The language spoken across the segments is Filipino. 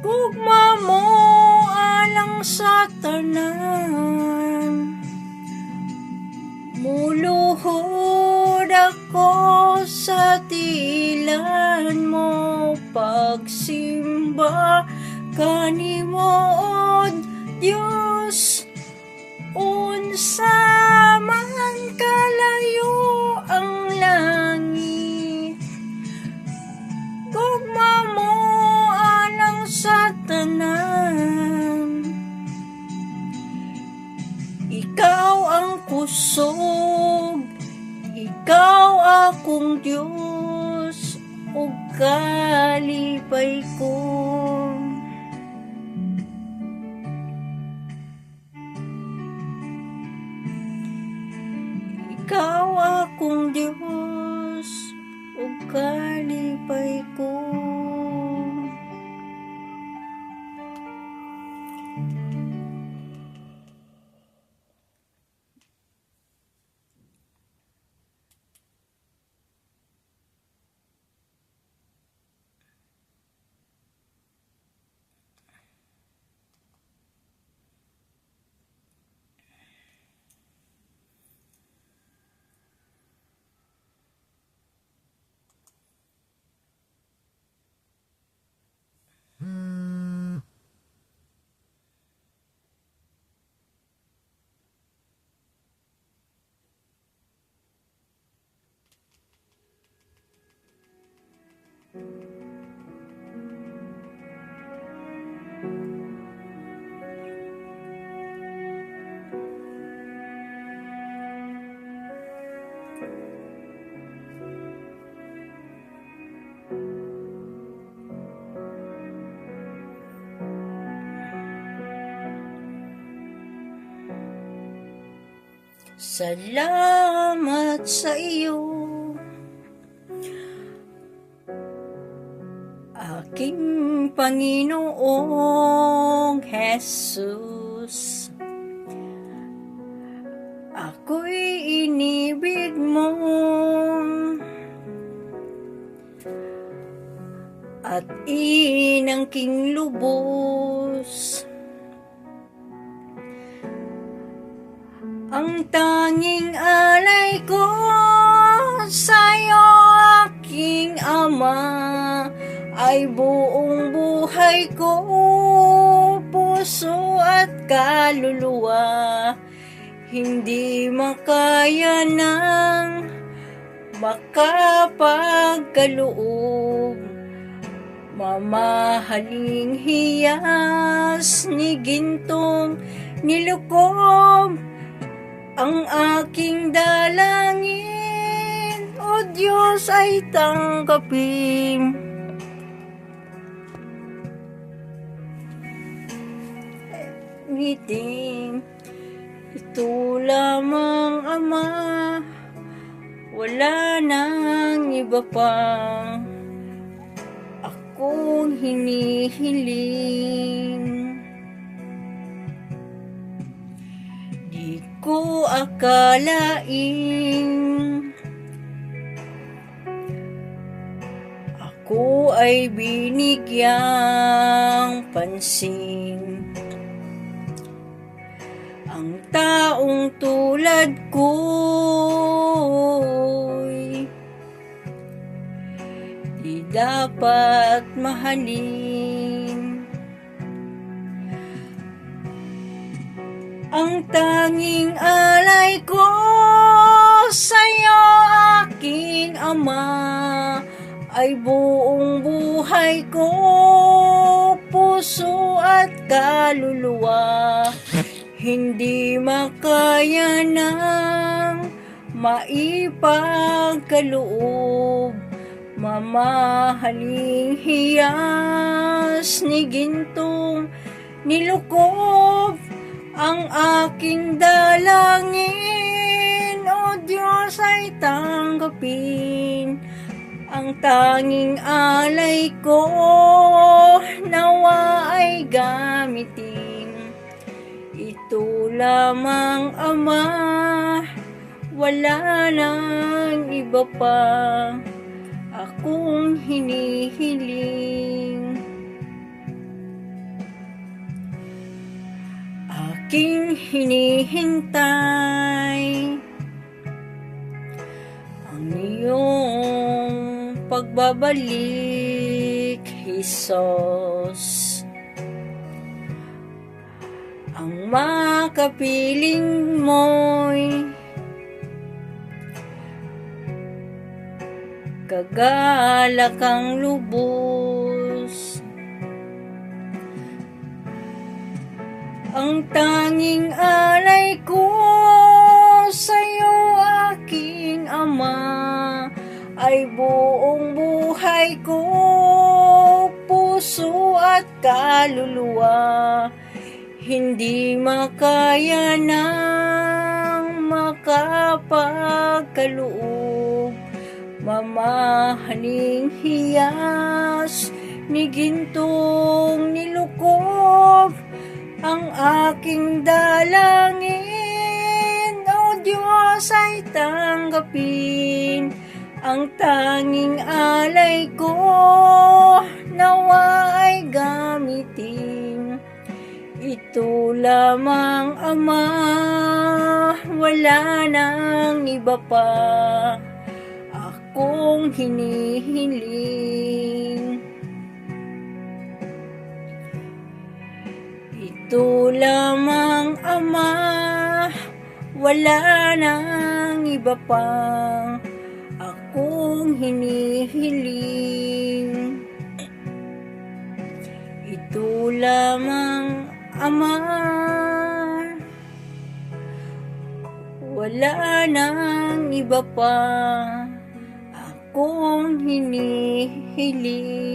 Gugma mo alang sa tanan, muluhod ako sa tilan mo, pagsimba kanimo o Diyos. Unsa man kalayo ang langit, gugma mo alang sa tanan. Ikaw ang kusog, ikaw akong Diyos, ug kalipay ko. Ikaw akong Diyos, ug kalipay ko. Salamat sa iyo, aking Panginoong Jesus. Ako'y inibig mo at inangking lubos. Ang tanging alay ko sa'yo, aking Ama, ay buong buhay ko, puso at kaluluwa. Hindi makaya ng makapagkaloob, mamahaling hiyas ni gintong nilukob. Ang aking dalangin, O Diyos, ay tanggapin. Ngiting ito lamang, Ama, wala nang iba pang akong hinihiling. Di ko akalaing ako ay binigyang pansin. Ang taong tulad ko'y di dapat mahalin. Ang tanging alay ko sa'yo, aking Ama, ay buong buhay ko, puso at kaluluwa. Hindi makaya ng maipagkaloob, mamahaling hiyas ni gintong nilukob. Ang aking dalangin, O Diyos, ay tanggapin. Ang tanging alay ko, nawa ay gamitin. Ito lamang, Ama, wala nang iba pa akong hinihiling. aking hinihintay ang iyong pagbabalik, Jesus. Ang makapiling mo'y kagalak ang lubos. Ang tanging alay ko sa'yo, aking Ama, ay buong buhay ko, puso at kaluluwa. Hindi makaya ng makapagkaloob, mamahaling hiyas ni gintong nilukob. Ang aking dalangin, O Diyos, ay tanggapin. Ang tanging alay ko, nawa ay gamitin. Ito lamang, Ama, wala nang iba pa akong hinihiling. Ito lamang, Ama, wala nang iba pang akong hinihiling. Ito lamang, Ama, wala nang iba pa akong hinihiling.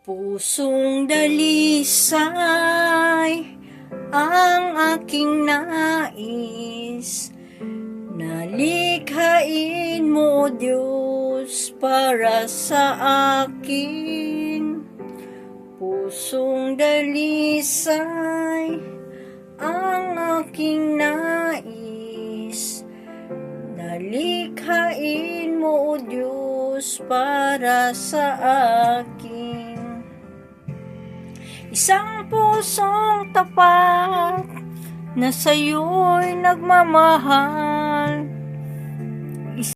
Pusong dalisay ang aking nais, nalikhain mo, Diyos, para sa akin. Pusong dalisay ang aking nais, nalikhain mo, Diyos, para sa akin. Isang pusong tapat na sa'yo'y nagmamahal,